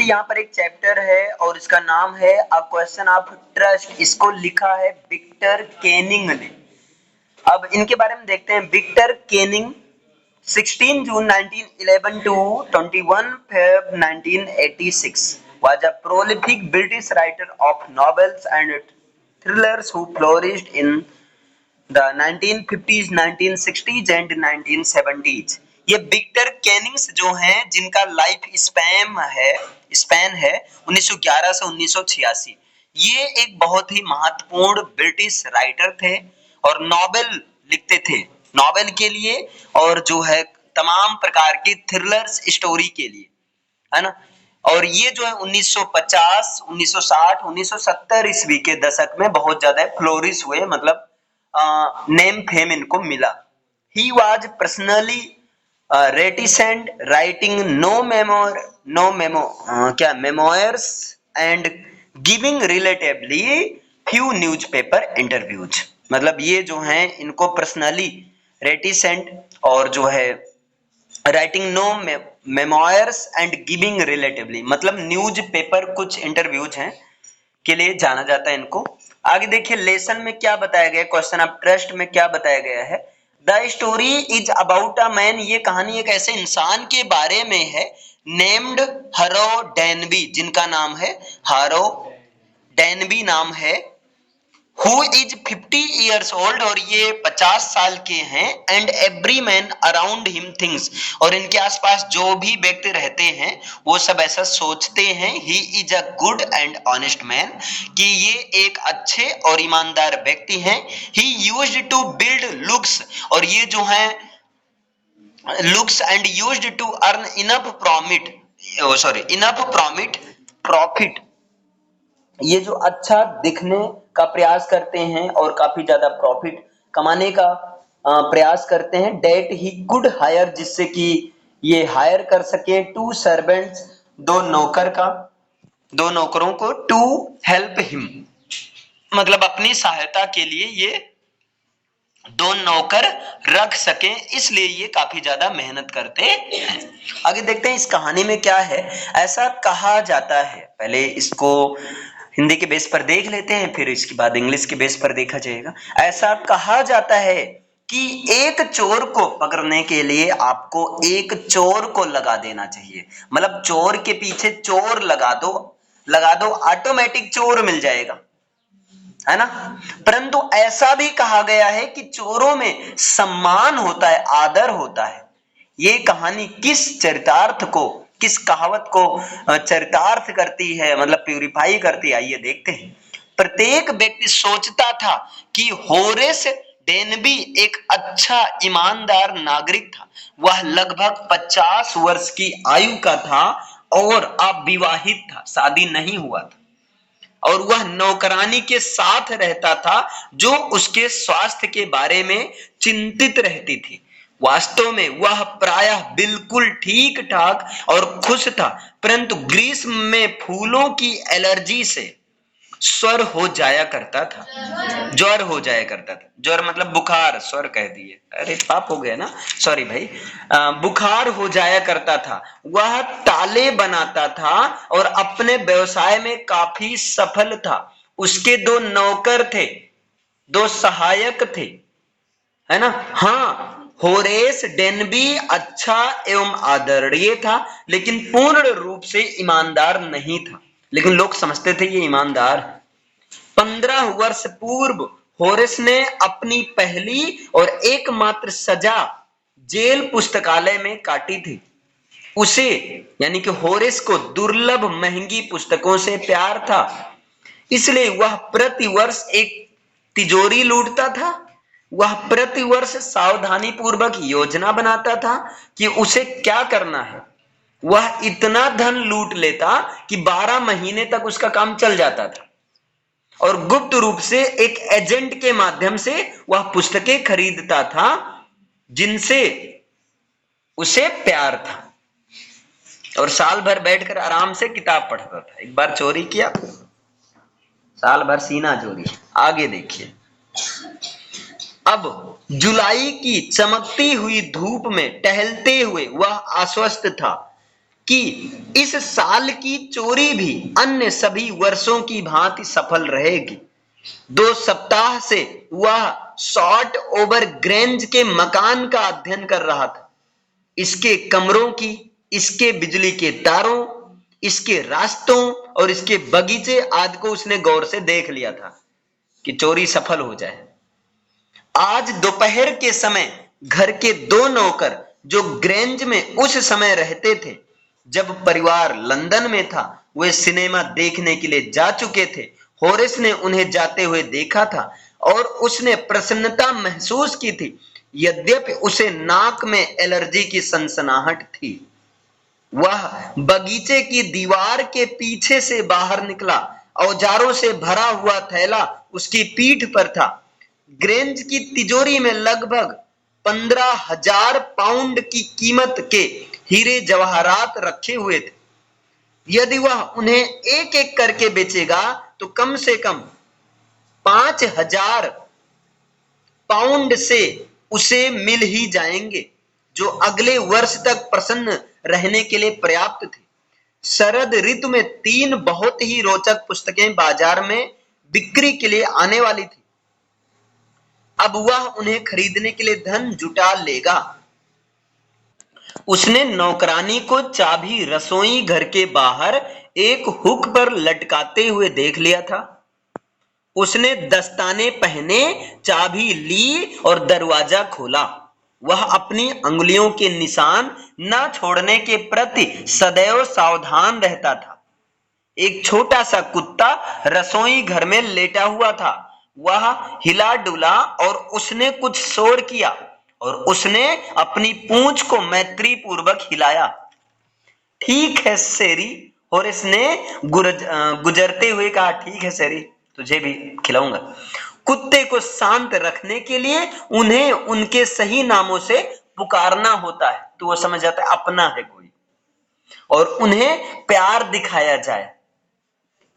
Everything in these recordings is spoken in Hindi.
देखिए यहाँ पर एक चैप्टर है और इसका नाम है अ क्वेश्चन ऑफ ट्रस्ट। इसको लिखा है विक्टर केनिंग ने। अब इनके बारे में देखते हैं। Victor Canning 16 June 1911 to 21 Feb 1986 was a prolific British writer of novels and thrillers who flourished in the 1950s, 1960s and 1970s। ये विक्टर केनिंग्स जो हैं जिनका लाइफ स्पैन है 1911 से 1986। ये एक बहुत ही महत्वपूर्ण ब्रिटिश राइटर थे और नॉवेल लिखते थे, नॉवेल के लिए और जो है तमाम प्रकार की थ्रिलर्स स्टोरी के लिए, है ना। और ये जो है 1950, 1960, 1970 ईस्वी के दशक में बहुत ज्यादा फ्लोरिश हुए, मतलब नेम फेम इनको मिला। He was personally reticent, writing memoirs and giving relatively few newspaper interviews। मतलब ये जो हैं इनको पर्सनली रेटिसेंट और जो है writing no memoirs and giving relatively, मतलब न्यूज पेपर कुछ इंटरव्यूज हैं के लिए जाना जाता है इनको। आगे देखिए लेसन में क्या बताया गया, क्वेश्चन ऑफ ट्रस्ट में क्या बताया गया है। The story is about a man, ये कहानी एक ऐसे इंसान के बारे में है, नेम्ड हारो डेनबी, जिनका नाम है हारो डेनबी नाम है, Who is 50 years old, और ये 50 साल के हैं, and every man around him things, और इनके आसपास जो भी व्यक्ति रहते हैं वो सब ऐसा सोचते हैं, he is a good and honest man, कि ये एक अच्छे और ईमानदार व्यक्ति हैं। He used to build looks, और ये जो है looks and used to earn enough profit, ये जो अच्छा दिखने का प्रयास करते हैं और काफी ज्यादा प्रॉफिट कमाने का प्रयास करते हैं। डेट ही कुड हायर, जिससे कि ये हायर कर सके, टू सर्वेंट्स, दो नौकरों को, टू हेल्प हिम, मतलब अपनी सहायता के लिए ये दो नौकर रख सकें, इसलिए ये काफी ज्यादा मेहनत करते हैं। आगे देखते हैं इस कहानी में क्या है। ऐसा कहा जाता है, पहले इसको हिंदी के बेस पर देख लेते हैं, फिर इसके बाद इंग्लिश के बेस पर देखा जाएगा। ऐसा कहा जाता है कि एक चोर को पकड़ने के लिए आपको एक चोर को लगा देना चाहिए, मतलब चोर के पीछे चोर लगा दो ऑटोमेटिक चोर मिल जाएगा, है ना। परंतु ऐसा भी कहा गया है कि चोरों में सम्मान होता है, आदर होता है। ये कहानी किस कहावत को चरितार्थ करती है, मतलब प्यूरिफाई करती है, आइए देखते हैं। प्रत्येक व्यक्ति सोचता था कि होरेस डेनबी एक अच्छा ईमानदार नागरिक था। वह लगभग 50 वर्ष की आयु का था और अविवाहित था, शादी नहीं हुआ था, और वह नौकरानी के साथ रहता था जो उसके स्वास्थ्य के बारे में चिंतित रहती थी। वास्तव में वह प्रायः बिल्कुल ठीक ठाक और खुश था, परंतु ग्रीष्म में फूलों की एलर्जी से ज्वर हो जाया करता था। ज्वर मतलब बुखार, स्वर कह दिए, अरे पाप हो गया ना, सॉरी भाई। बुखार हो जाया करता था। वह ताले बनाता था और अपने व्यवसाय में काफी सफल था। उसके दो नौकर थे, दो सहायक थे, है ना। हाँ, होरेस डेनबी अच्छा एवं आदरणीय था, लेकिन पूर्ण रूप से ईमानदार नहीं था, लेकिन लोग समझते थे ये ईमानदार है। 15 वर्ष पूर्व होरेस ने अपनी पहली और एकमात्र सजा जेल पुस्तकालय में काटी थी। उसे यानी कि होरेस को दुर्लभ महंगी पुस्तकों से प्यार था, इसलिए वह प्रतिवर्ष एक तिजोरी लूटता था। वह प्रतिवर्ष सावधानी पूर्वक योजना बनाता था कि उसे क्या करना है। वह इतना धन लूट लेता कि 12 महीने तक उसका काम चल जाता था, और गुप्त रूप से एक एजेंट के माध्यम से वह पुस्तकें खरीदता था जिनसे उसे प्यार था, और साल भर बैठकर आराम से किताब पढ़ता था। एक बार चोरी किया, साल भर सीना चोरी। आगे देखिए, अब जुलाई की चमकती हुई धूप में टहलते हुए वह आश्वस्त था कि इस साल की चोरी भी अन्य सभी वर्षों की भांति सफल रहेगी। 2 सप्ताह से वह शॉर्ट ओवर ग्रेंज के मकान का अध्ययन कर रहा था। इसके कमरों की, इसके बिजली के तारों, इसके रास्तों और इसके बगीचे आदि को उसने गौर से देख लिया था कि चोरी सफल हो जाए। आज दोपहर के समय घर के 2 नौकर जो ग्रेंज में उस समय रहते थे जब परिवार लंदन में था, वे सिनेमा देखने के लिए जा चुके थे। होरेस ने उन्हें जाते हुए देखा था और उसने प्रसन्नता महसूस की थी, यद्यपि उसे नाक में एलर्जी की सनसनाहट थी। वह बगीचे की दीवार के पीछे से बाहर निकला। औजारों से भरा हुआ थैला उसकी पीठ पर था। ग्रेंज की तिजोरी में लगभग 15,000 पाउंड की कीमत के हीरे जवाहरात रखे हुए थे। यदि वह उन्हें एक एक करके बेचेगा तो कम से कम 5,000 पाउंड से उसे मिल ही जाएंगे, जो अगले वर्ष तक प्रसन्न रहने के लिए पर्याप्त थे। शरद ऋतु में 3 बहुत ही रोचक पुस्तकें बाजार में बिक्री के लिए आने वाली थी। अब वह उन्हें खरीदने के लिए धन जुटा लेगा। उसने नौकरानी को चाबी रसोई घर के बाहर एक हुक पर लटकाते हुए देख लिया था। उसने दस्ताने पहने, चाबी ली और दरवाजा खोला। वह अपनी अंगुलियों के निशान न छोड़ने के प्रति सदैव सावधान रहता था। एक छोटा सा कुत्ता रसोई घर में लेटा हुआ था। वह हिला डुला और उसने कुछ शोर किया और उसने अपनी पूंछ को मैत्री पूर्वक हिलाया। ठीक है शेरी, होरेस ने गुजरते हुए कहा। ठीक है शेरी, तुझे भी खिलाऊंगा। कुत्ते को शांत रखने के लिए उन्हें उनके सही नामों से पुकारना होता है, तो वो समझ जाता है अपना है कोई, और उन्हें प्यार दिखाया जाए।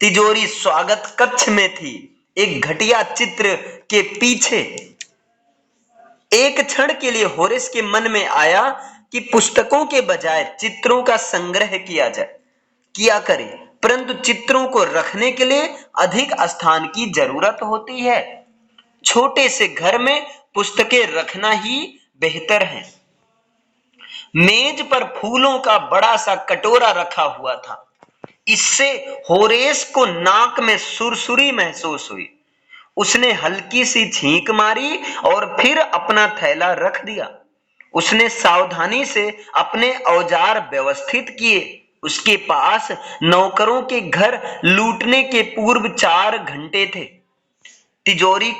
तिजोरी स्वागत कक्ष में थी। एक घटिया चित्र के पीछे एक क्षण के लिए होरेस के मन में आया कि पुस्तकों के बजाय चित्रों का संग्रह किया करे, परंतु चित्रों को रखने के लिए अधिक स्थान की जरूरत होती है। छोटे से घर में पुस्तकें रखना ही बेहतर है। मेज पर फूलों का बड़ा सा कटोरा रखा हुआ था। इससे होरेस को नाक में सुरसुरी महसूस हुई। उसने हल्की सी छींक मारी और फिर अपना थैला रख दिया। उसने सावधानी से अपने औजार व्यवस्थित किए। उसके पास नौकरों के घर लूटने के पूर्व 4 घंटे थे। तिजोरी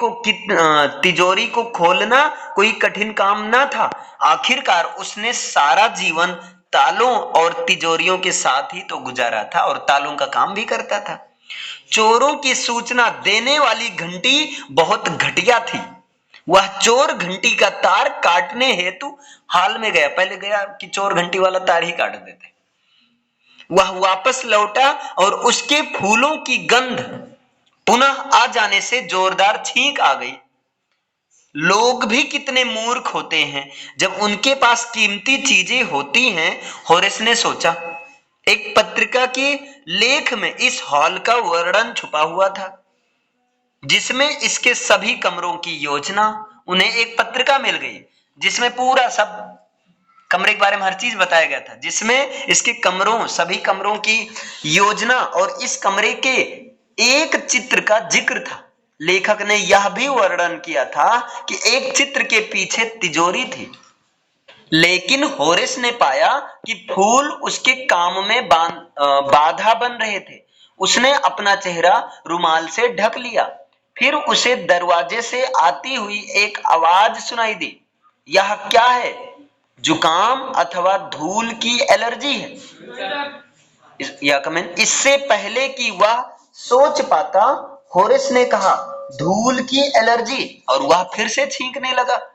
को खोलना कोई कठिन काम न था। आखिरकार उसने सारा जीवन तालों और तिजोरियों के साथ ही तो गुजारा था और तालों का काम भी करता था। चोरों की सूचना देने वाली घंटी बहुत घटिया थी। वह चोर घंटी का तार काटने हेतु हाल में गया। पहले गया कि चोर घंटी वाला तार ही काट देते। वह वापस लौटा और उसके फूलों की गंध पुनः आ जाने से जोरदार छींक आ गई। लोग भी कितने मूर्ख होते हैं जब उनके पास कीमती चीजें होती हैं, होरेस ने सोचा। एक पत्रिका के लेख में इस हॉल का वर्णन छुपा हुआ था, जिसमें इसके सभी कमरों की योजना। उन्हें एक पत्रिका मिल गई जिसमें पूरा सब कमरे के बारे में हर चीज बताया गया था, जिसमें इसके सभी कमरों की योजना और इस कमरे के एक चित्र का जिक्र था। लेखक ने यह भी वर्णन किया था कि एक चित्र के पीछे तिजोरी थी, लेकिन होरेस ने पाया कि फूल उसके काम में बाधा बन रहे थे। उसने अपना चेहरा रुमाल से ढक लिया। फिर उसे दरवाजे से आती हुई एक आवाज सुनाई दी। यह क्या है? जुकाम अथवा धूल की एलर्जी है? इससे पहले कि वह सोच पाता, होरेस ने कहा, धूल की एलर्जी, और वह फिर से छींकने लगा।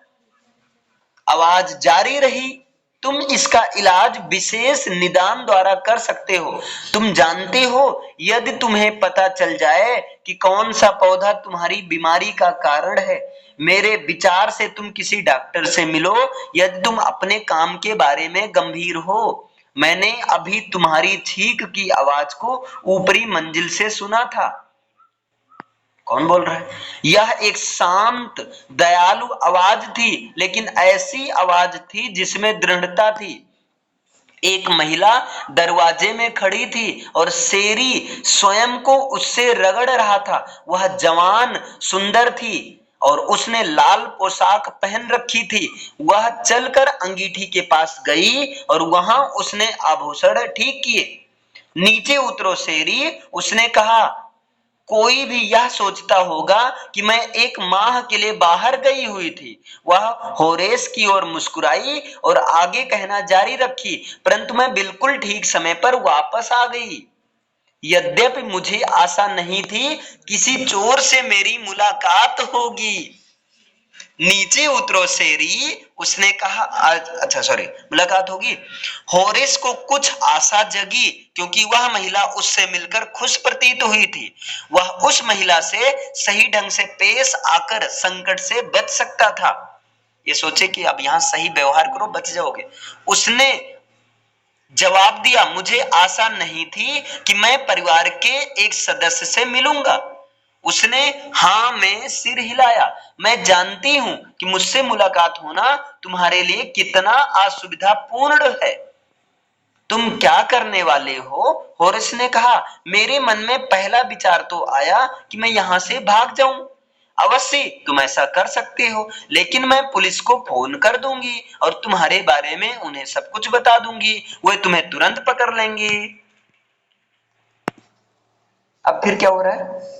आवाज जारी रही, तुम इसका इलाज विशेष निदान द्वारा कर सकते हो। तुम जानते हो, यदि तुम्हें पता चल जाए कि कौन सा पौधा तुम्हारी बीमारी का कारण है, मेरे विचार से तुम किसी डॉक्टर से मिलो। यदि तुम अपने काम के बारे में गंभीर हो, मैंने अभी तुम्हारी छींक की आवाज को ऊपरी मंजिल से सुना था। कौन बोल रहा है? यह एक शांत दयालु आवाज थी, लेकिन ऐसी आवाज थी जिसमें दृढ़ता थी। एक महिला दरवाजे में खड़ी थी और शेरी स्वयं को उससे रगड़ रहा था। वह जवान सुंदर थी और उसने लाल पोशाक पहन रखी थी। वह चलकर अंगीठी के पास गई और वहां उसने आभूषण ठीक किए। नीचे उतरो शेरी, उसने कहा। कोई भी यह सोचता होगा कि मैं एक माह के लिए बाहर गई हुई थी। वह होरेस की ओर मुस्कुराई और आगे कहना जारी रखी, परंतु मैं बिल्कुल ठीक समय पर वापस आ गई। यद्यपि मुझे आशा नहीं थी किसी चोर से मेरी मुलाकात होगी। नीचे उतरो शेरी, उसने कहा। अच्छा सॉरी, मुलाकात होगी। होरेस को कुछ आशा जगी, क्योंकि वह महिला उससे मिलकर खुश प्रतीत हुई थी। वह उस महिला से सही ढंग से पेश आकर संकट से बच सकता था। ये सोचे कि अब यहां सही व्यवहार करो, बच जाओगे। उसने जवाब दिया, मुझे आशा नहीं थी कि मैं परिवार के एक सदस्य से मिलूंगा। उसने हाँ में सिर हिलाया। मैं जानती हूं कि मुझसे मुलाकात होना तुम्हारे लिए कितना असुविधापूर्ण है। तुम क्या करने वाले हो? होरेस ने कहा। मेरे मन में पहला विचार तो आया कि मैं यहां से भाग जाऊं। अवश्य तुम ऐसा कर सकते हो, लेकिन मैं पुलिस को फोन कर दूंगी और तुम्हारे बारे में उन्हें सब कुछ बता दूंगी। वे तुम्हें तुरंत पकड़ लेंगे। अब फिर क्या हो रहा है?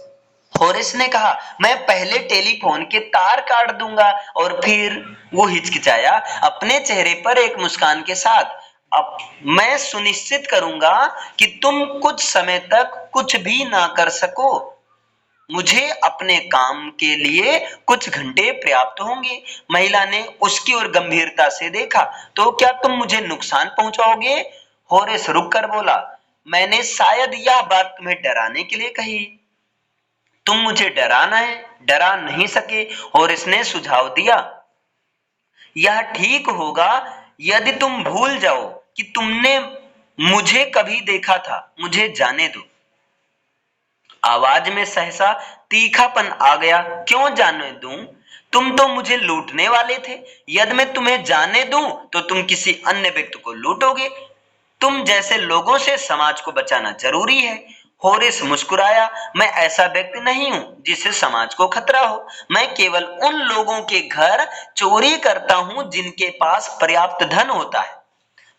होरेस ने कहा, मैं पहले टेलीफोन के तार काट दूंगा। और फिर वो हिचकिचाया, अपने चेहरे पर एक मुस्कान के साथ। अब मैं सुनिश्चित करूंगा कि तुम कुछ समय तक कुछ भी ना कर सको। मुझे अपने काम के लिए कुछ घंटे पर्याप्त होंगे। महिला ने उसकी ओर गंभीरता से देखा। तो क्या तुम मुझे नुकसान पहुंचाओगे? होरेस रुक कर बोला, मैंने शायद यह बात तुम्हें डराने के लिए कही। तुम मुझे डराना है, डरा नहीं सके। होरेस ने सुझाव दिया, यह ठीक होगा यदि तुम भूल जाओ कि तुमने मुझे कभी देखा था। मुझे जाने दो। आवाज में सहसा तीखापन आ गया। क्यों जाने दूं? तुम तो मुझे लूटने वाले थे। यदि मैं तुम्हें जाने दूं तो तुम किसी अन्य व्यक्ति को लूटोगे। तुम जैसे लोगों से समाज को बचाना जरूरी है। होरेस मुस्कुराया, मैं ऐसा व्यक्ति नहीं हूं जिससे समाज को खतरा हो। मैं केवल उन लोगों के घर चोरी करता हूं जिनके पास पर्याप्त धन होता है।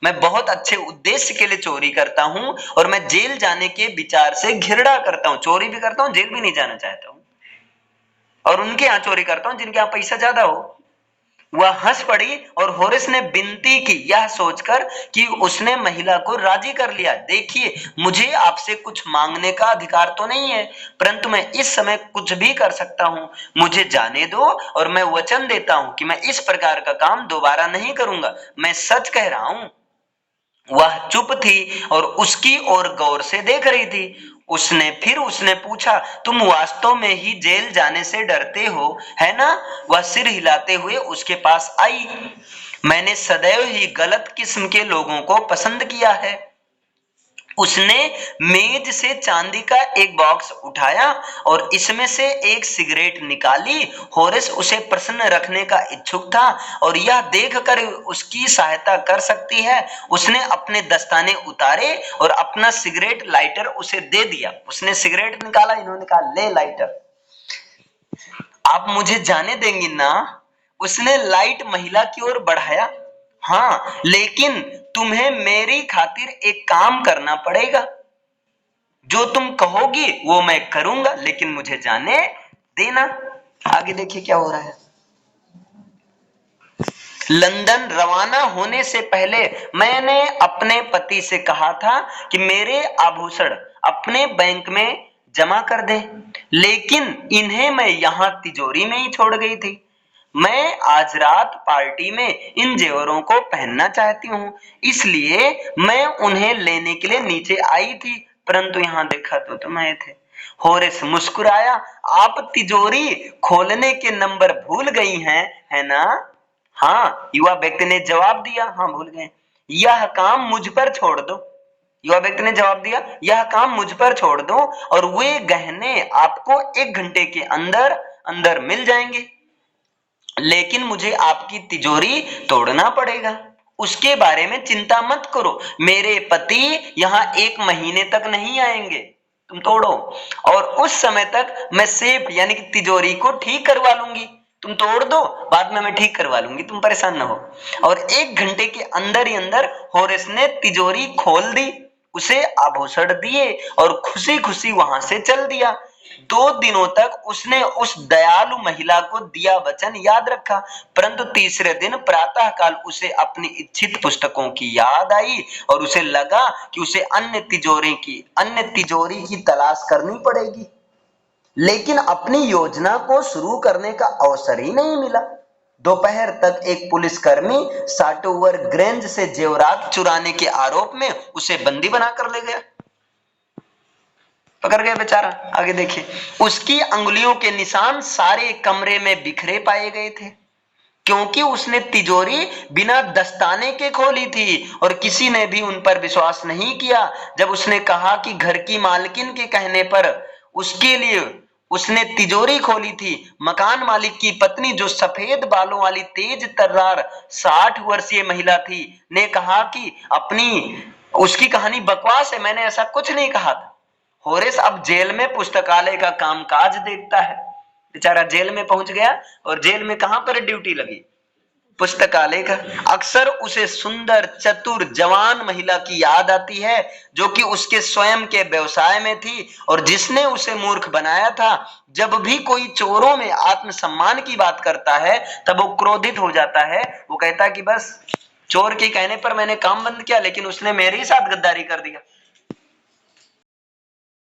मैं बहुत अच्छे उद्देश्य के लिए चोरी करता हूं और मैं जेल जाने के विचार से घृणा करता हूं। चोरी भी करता हूं, जेल भी नहीं जाना चाहता हूं। और उनके यहां चोरी करता हूं जिनके यहां पैसा ज्यादा हो। वह हंस पड़ी और होरेस ने विनती की, यह सोचकर कि उसने महिला को राजी कर लिया। देखिए, मुझे आपसे कुछ मांगने का अधिकार तो नहीं है, परंतु मैं इस समय कुछ भी कर सकता हूं। मुझे जाने दो और मैं वचन देता हूं कि मैं इस प्रकार का काम दोबारा नहीं करूंगा। मैं सच कह रहा हूं। वह चुप थी और उसकी ओर गौर से देख रही थी। उसने पूछा, तुम वास्तव में ही जेल जाने से डरते हो, है ना? वह सिर हिलाते हुए उसके पास आई। मैंने सदैव ही गलत किस्म के लोगों को पसंद किया है। उसने मेज से चांदी का एक बॉक्स उठाया और इसमें से एक सिगरेट निकाली। होरेस उसे प्रसन्न रखने का इच्छुक था और यह देखकर उसकी सहायता कर सकती है, उसने अपने दस्ताने उतारे और अपना सिगरेट लाइटर उसे दे दिया। उसने सिगरेट निकाला, इन्होंने कहा, ले लाइटर। आप मुझे जाने देंगी ना? उसने लाइट महिला की ओर बढ़ाया। हाँ, लेकिन तुम्हें मेरी खातिर एक काम करना पड़ेगा। जो तुम कहोगी वो मैं करूंगा, लेकिन मुझे जाने देना। आगे देखिए क्या हो रहा है। लंदन रवाना होने से पहले मैंने अपने पति से कहा था कि मेरे आभूषण अपने बैंक में जमा कर दें, लेकिन इन्हें मैं यहां तिजोरी में ही छोड़ गई थी। मैं आज रात पार्टी में इन जेवरों को पहनना चाहती हूँ, इसलिए मैं उन्हें लेने के लिए नीचे आई थी, परंतु यहाँ देखा तो तुम आए थे। होरेस मुस्कुराया, आप तिजोरी खोलने के नंबर भूल गई हैं, है ना? हाँ, युवा व्यक्ति ने जवाब दिया, हाँ भूल गए। यह काम मुझ पर छोड़ दो। युवा व्यक्ति ने जवाब दिया, यह काम मुझ पर छोड़ दो और वे गहने आपको 1 घंटे के अंदर अंदर मिल जाएंगे, लेकिन मुझे आपकी तिजोरी तोड़ना पड़ेगा। उसके बारे में चिंता मत करो, मेरे पति यहाँ 1 महीने तक नहीं आएंगे, तुम तोड़ो और उस समय तक मैं सेफ यानी कि तिजोरी को ठीक करवा लूंगी। तुम तोड़ दो, बाद में मैं ठीक करवा लूंगी, तुम परेशान ना हो। और 1 घंटे के अंदर ही अंदर होरेस ने तिजोरी खोल दी, उसे आभूषण दिए और खुशी खुशी वहां से चल दिया। 2 दिनों तक उसने उस दयालु महिला को दिया वचन याद रखा, परंतु तीसरे दिन प्रातः काल उसे अपनी इच्छित पुस्तकों की याद आई और उसे लगा कि उसे अन्य तिजोरी की तलाश करनी पड़ेगी, लेकिन अपनी योजना को शुरू करने का अवसर ही नहीं मिला। दोपहर तक एक पुलिसकर्मी साटोवर ग्रेंज से जेवरात चुराने के आरोप में उसे बंदी बनाकर ले गया। पकड़ गए बेचारा। आगे देखिए, उसकी अंगुलियों के निशान सारे कमरे में बिखरे पाए गए थे, क्योंकि उसने तिजोरी बिना दस्ताने के खोली थी और किसी ने भी उन पर विश्वास नहीं किया। जब उसने कहा कि घर की मालकिन के कहने पर उसके लिए उसने तिजोरी खोली थी, मकान मालिक की पत्नी जो सफेद बालों वाली तेज तर्रार 60 वर्षीय महिला थी, ने कहा कि उसकी कहानी बकवास है, मैंने ऐसा कुछ नहीं कहा था। होरेस अब जेल में पुस्तकालय का कामकाज देखता है। बेचारा जेल में पहुंच गया और जेल में कहां पर ड्यूटी लगी? पुस्तकालय का। अक्सर उसे सुंदर चतुर जवान महिला की याद आती है जो कि उसके स्वयं के व्यवसाय में थी और जिसने उसे मूर्ख बनाया था। जब भी कोई चोरों में आत्मसम्मान की बात करता है तब वो क्रोधित हो जाता है। वो कहता है कि बस चोर के कहने पर मैंने काम बंद किया, लेकिन उसने मेरे ही साथ गद्दारी कर दिया।